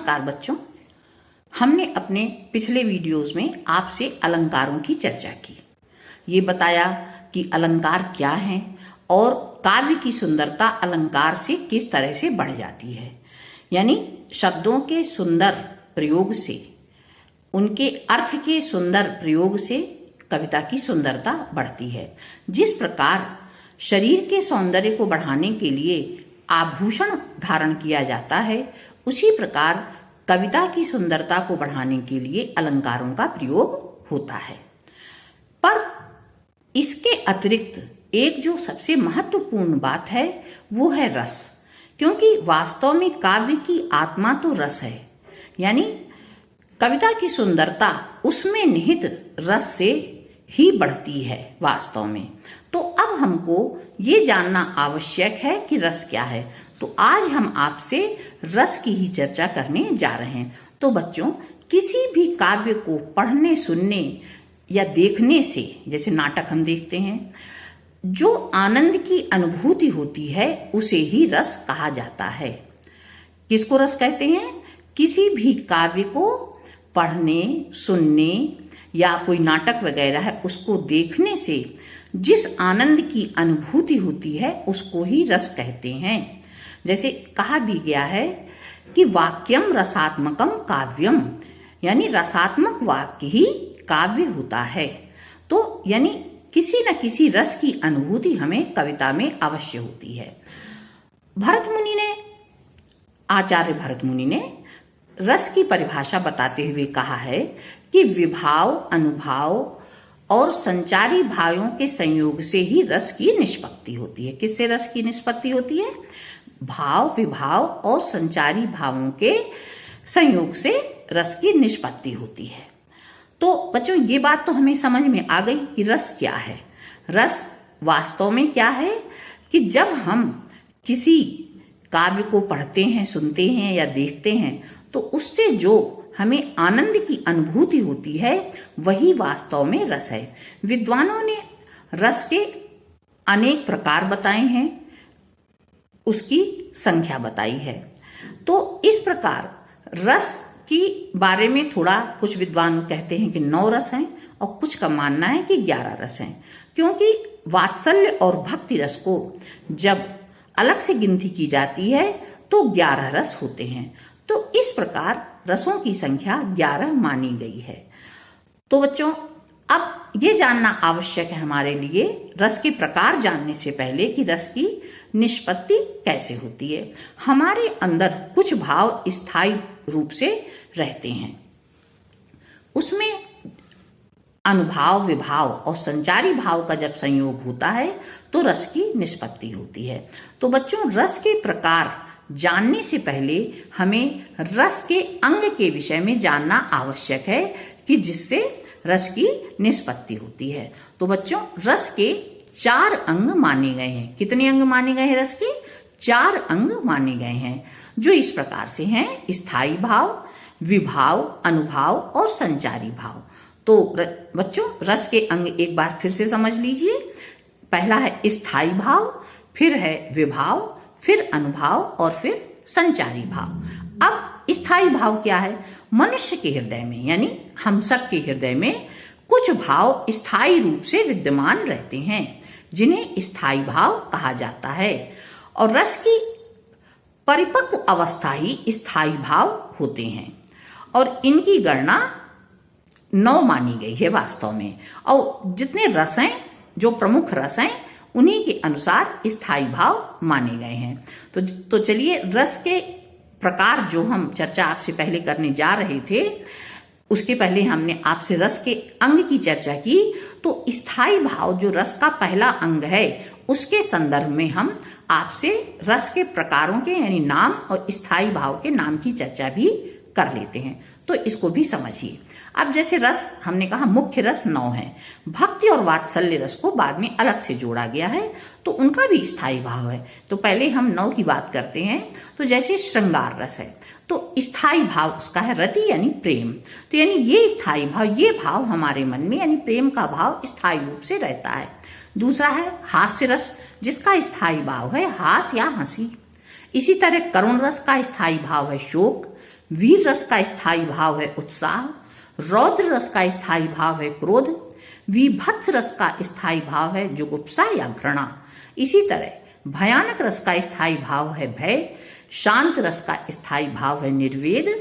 नमस्कार बच्चों, हमने अपने पिछले वीडियोस में आपसे अलंकारों की चर्चा की। ये बताया कि अलंकार क्या हैं और काव्य की सुंदरता अलंकार से किस तरह से बढ़ जाती है। यानी शब्दों के सुंदर प्रयोग से, उनके अर्थ के सुंदर प्रयोग से कविता की सुंदरता बढ़ती है। जिस प्रकार शरीर के सौंदर्य को बढ़ाने के लिए आभूषण धारण किया जाता है, उसी प्रकार कविता की सुंदरता को बढ़ाने के लिए अलंकारों का प्रयोग होता है। पर इसके अतिरिक्त एक जो सबसे महत्वपूर्ण बात है वो है रस, क्योंकि वास्तव में काव्य की आत्मा तो रस है। यानी कविता की सुंदरता उसमें निहित रस से ही बढ़ती है वास्तव में। तो अब हमको ये जानना आवश्यक है कि रस क्या है। तो आज हम आपसे रस की ही चर्चा करने जा रहे हैं। तो बच्चों, किसी भी काव्य को पढ़ने, सुनने या देखने से, जैसे नाटक हम देखते हैं, जो आनंद की अनुभूति होती है उसे ही रस कहा जाता है। किसको रस कहते हैं? किसी भी काव्य को पढ़ने, सुनने या कोई नाटक वगैरह है उसको देखने से जिस आनंद की अनुभूति होती है उसको ही रस कहते हैं। जैसे कहा भी गया है कि वाक्यम रसात्मकम काव्यम, यानी रसात्मक वाक्य ही काव्य होता है। तो यानी किसी न किसी रस की अनुभूति हमें कविता में अवश्य होती है। आचार्य भरत मुनि ने रस की परिभाषा बताते हुए कहा है कि विभाव, अनुभाव और संचारी भावों के संयोग से ही रस की निष्पत्ति होती है। किससे रस की निष्पत्ति होती है? भाव, विभाव और संचारी भावों के संयोग से रस की निष्पत्ति होती है। तो बच्चों, ये बात तो हमें समझ में आ गई कि रस क्या है। रस वास्तव में क्या है कि जब हम किसी काव्य को पढ़ते हैं, सुनते हैं या देखते हैं तो उससे जो हमें आनंद की अनुभूति होती है वही वास्तव में रस है। विद्वानों ने रस के अनेक प्रकार बताए हैं, उसकी संख्या बताई है। तो इस प्रकार रस की बारे में थोड़ा कुछ विद्वान कहते हैं कि 9 रस हैं और कुछ का मानना है कि 11 रस हैं, क्योंकि वात्सल्य और भक्ति रस को जब अलग से गिनती की जाती है तो 11 रस होते हैं। तो इस प्रकार रसों की संख्या 11 मानी गई है। तो बच्चों, अब ये जानना आवश्यक है हमारे लिए, रस के प्रकार जानने से पहले, कि रस की निष्पत्ति कैसे होती है। हमारे अंदर कुछ भाव स्थायी रूप से रहते हैं, उसमें अनुभाव, विभाव और संचारी भाव का जब संयोग होता है तो रस की निष्पत्ति होती है। तो बच्चों, रस के प्रकार जानने से पहले हमें रस के अंग के विषय में जानना आवश्यक है कि जिससे रस की निष्पत्ति होती है। तो बच्चों, रस के 4 अंग माने गए हैं। कितने अंग माने गए हैं? रस के 4 अंग माने गए हैं, जो इस प्रकार से हैं: स्थायी भाव, विभाव, अनुभाव और संचारी भाव। तो बच्चों, रस के अंग एक बार फिर से समझ लीजिए। पहला है स्थायी भाव, फिर है विभाव, फिर अनुभाव और फिर संचारी भाव। अब स्थायी भाव क्या है? मनुष्य के हृदय में, यानी हम सब के हृदय में कुछ भाव स्थायी रूप से विद्यमान रहते हैं, जिन्हें स्थायी भाव कहा जाता है। और रस की परिपक्व अवस्था ही स्थायी भाव होते हैं और इनकी गणना 9 मानी गई है वास्तव में। और जितने रस हैं, जो प्रमुख रस हैं, उन्हीं के अनुसार स्थायी भाव माने गए हैं। तो चलिए, रस के प्रकार जो हम चर्चा आपसे पहले करने जा रहे थे, उसके पहले हमने आपसे रस के अंग की चर्चा की। तो स्थायी भाव जो रस का पहला अंग है, उसके संदर्भ में हम आपसे रस के प्रकारों के, यानी नाम और स्थायी भाव के नाम की चर्चा भी कर लेते हैं। तो इसको भी समझिए। अब जैसे रस हमने कहा मुख्य रस 9 है, भक्ति और वात्सल्य रस को बाद में अलग से जोड़ा गया है, तो उनका भी स्थायी भाव है। तो पहले हम 9 की बात करते हैं। तो जैसे श्रृंगार रस है, तो स्थायी भाव उसका है रति, यानी प्रेम। तो यानी ये स्थायी भाव, ये भाव हमारे मन में, यानी प्रेम का भाव स्थायी रूप से रहता है। दूसरा है हास्य रस, जिसका स्थायी भाव है हास या हंसी। इसी तरह करुण रस का स्थायी भाव है शोक, वीर रस का स्थायी भाव है उत्साह, रौद्र रस का स्थायी भाव है क्रोध, विभत्स रस का स्थायी भाव है जुगुप्सा या घृणा। इसी तरह भयानक रस का स्थायी भाव है भय, शांत रस का स्थायी भाव है निर्वेद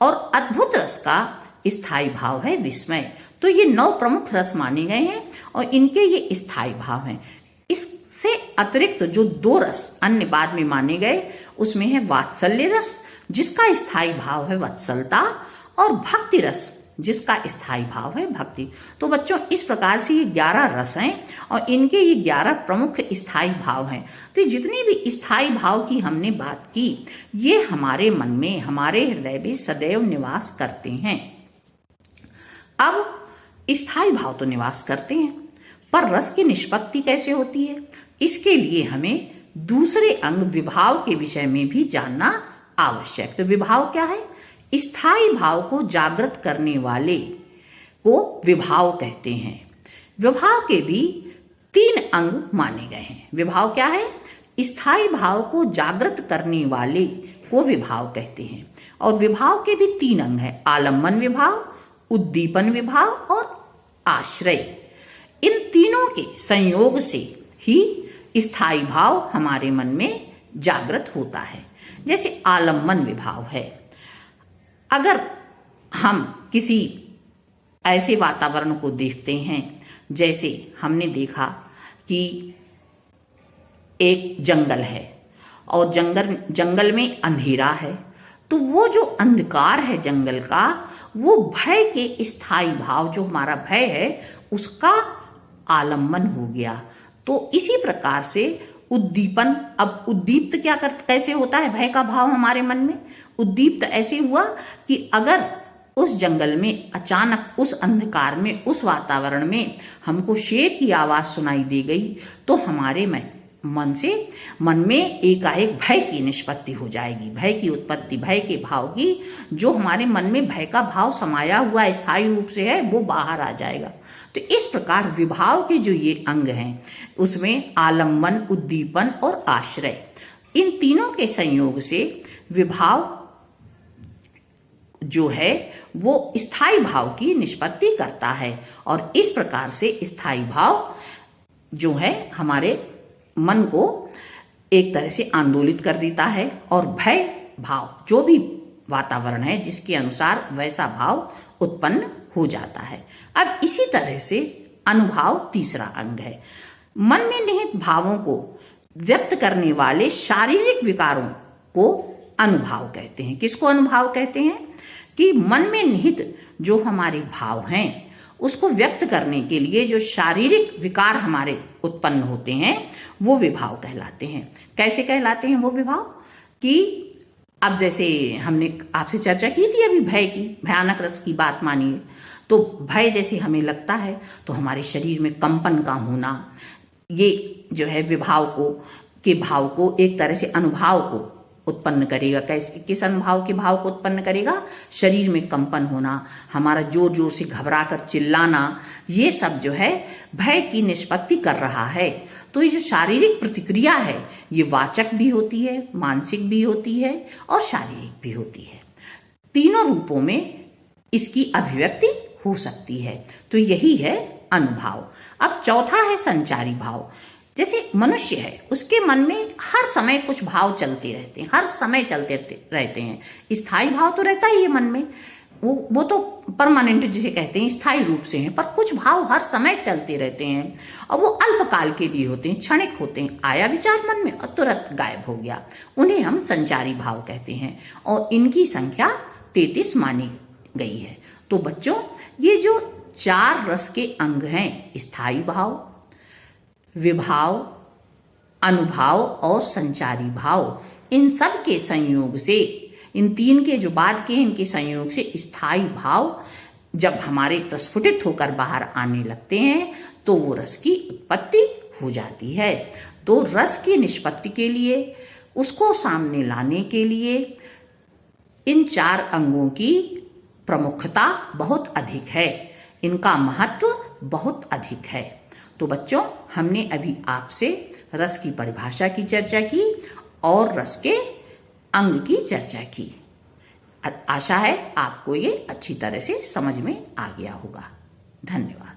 और अद्भुत रस का स्थायी भाव है विस्मय। तो ये 9 प्रमुख रस माने गए हैं और इनके ये स्थायी भाव हैं। इससे अतिरिक्त जो 2 रस अन्य बाद में माने गए उसमें है वात्सल्य रस जिसका स्थायी भाव है वत्सलता और भक्ति रस जिसका स्थायी भाव है भक्ति। तो बच्चों इस प्रकार से ये 11 रस हैं और इनके ये 11 प्रमुख स्थायी भाव हैं। तो जितनी भी स्थायी भाव की हमने बात की ये हमारे मन में, हमारे हृदय में सदैव निवास करते हैं। अब स्थायी भाव तो निवास करते हैं, पर रस की निष्पत्ति कैसे होती है, इसके लिए हमें दूसरे अंग विभाव के विषय में भी जानना आवश्यक। तो विभाव क्या है? स्थायी भाव को जागृत करने वाले को विभाव कहते हैं। विभाव के भी 3 अंग माने गए हैं। विभाव क्या है? स्थायी भाव को जागृत करने वाले को विभाव कहते हैं। और विभाव के भी 3 अंग हैं, आलम्बन विभाव, उद्दीपन विभाव और आश्रय। इन तीनों के संयोग से ही स्थायी भाव हमारे मन में जागृत होता है। जैसे आलम्बन विभाव है, अगर हम किसी ऐसे वातावरण को देखते हैं, जैसे हमने देखा कि एक जंगल है और जंगल में अंधेरा है, तो वो जो अंधकार है जंगल का, वो भय के स्थायी भाव, जो हमारा भय है उसका आलम्बन हो गया। तो इसी प्रकार से उद्दीपन, अब उद्दीप्त कैसे होता है भय का भाव हमारे मन में? उद्दीप्त ऐसे हुआ कि अगर उस जंगल में अचानक, उस अंधकार में, उस वातावरण में हमको शेर की आवाज सुनाई दे गई तो हमारे मन में एकाएक भय की निष्पत्ति हो जाएगी, भय की उत्पत्ति, भय के भाव की, जो हमारे मन में भय का भाव समाया हुआ स्थायी रूप से है वो बाहर आ जाएगा। तो इस प्रकार विभाव के जो ये अंग हैं उसमें आलम्बन, उद्दीपन और आश्रय, इन तीनों के संयोग से विभाव जो है वो स्थायी भाव की निष्पत्ति करता है। और इस प्रकार से स्थायी भाव जो है हमारे मन को एक तरह से आंदोलित कर देता है और भय भाव, जो भी वातावरण है जिसके अनुसार वैसा भाव उत्पन्न हो जाता है। अब इसी तरह से अनुभाव तीसरा अंग है। मन में निहित भावों को व्यक्त करने वाले शारीरिक विकारों को अनुभाव कहते हैं। किसको अनुभाव कहते हैं? कि मन में निहित जो हमारे भाव हैं उसको व्यक्त करने के लिए जो शारीरिक विकार हमारे उत्पन्न होते हैं वो विभाव कहलाते हैं। कैसे कहलाते हैं वो विभाव? कि अब जैसे हमने आपसे चर्चा की थी अभी भय की, भयानक रस की बात मानिए, तो भय जैसे हमें लगता है तो हमारे शरीर में कंपन का होना, ये जो है विभाव के भाव को एक तरह से अनुभाव को उत्पन्न करेगा। कैसे, किस अनुभाव के भाव को उत्पन्न करेगा? शरीर में कंपन होना, हमारा जोर जोर से घबरा कर चिल्लाना, ये सब जो है भय की निष्पत्ति कर रहा है। तो ये जो शारीरिक प्रतिक्रिया है ये वाचक भी होती है, मानसिक भी होती है और शारीरिक भी होती है। तीनों रूपों में इसकी अभिव्यक्ति हो सकती है। तो यही है अनुभाव। अब चौथा है संचारी भाव। जैसे मनुष्य है उसके मन में हर समय कुछ भाव चलते रहते हैं, हर समय चलते रहते हैं। स्थायी भाव तो रहता ही है मन में, वो तो परमानेंट जिसे कहते हैं स्थायी रूप से हैं, पर कुछ भाव हर समय चलते रहते हैं और वो अल्पकाल के भी होते हैं, क्षणिक होते हैं। आया विचार मन में और तुरंत गायब हो गया, उन्हें हम संचारी भाव कहते हैं और इनकी संख्या 33 मानी गई है। तो बच्चों ये जो 4 रस के अंग हैं, स्थायी भाव, विभाव, अनुभाव और संचारी भाव, इन सब के संयोग से, इन 3 के जो बाद के इनके संयोग से स्थायी भाव जब हमारे प्रस्फुटित होकर बाहर आने लगते हैं तो वो रस की उत्पत्ति हो जाती है। तो रस की निष्पत्ति के लिए, उसको सामने लाने के लिए इन 4 अंगों की प्रमुखता बहुत अधिक है, इनका महत्व बहुत अधिक है। तो बच्चों हमने अभी आपसे रस की परिभाषा की चर्चा की और रस के अंग की चर्चा की। आशा है आपको ये अच्छी तरह से समझ में आ गया होगा। धन्यवाद।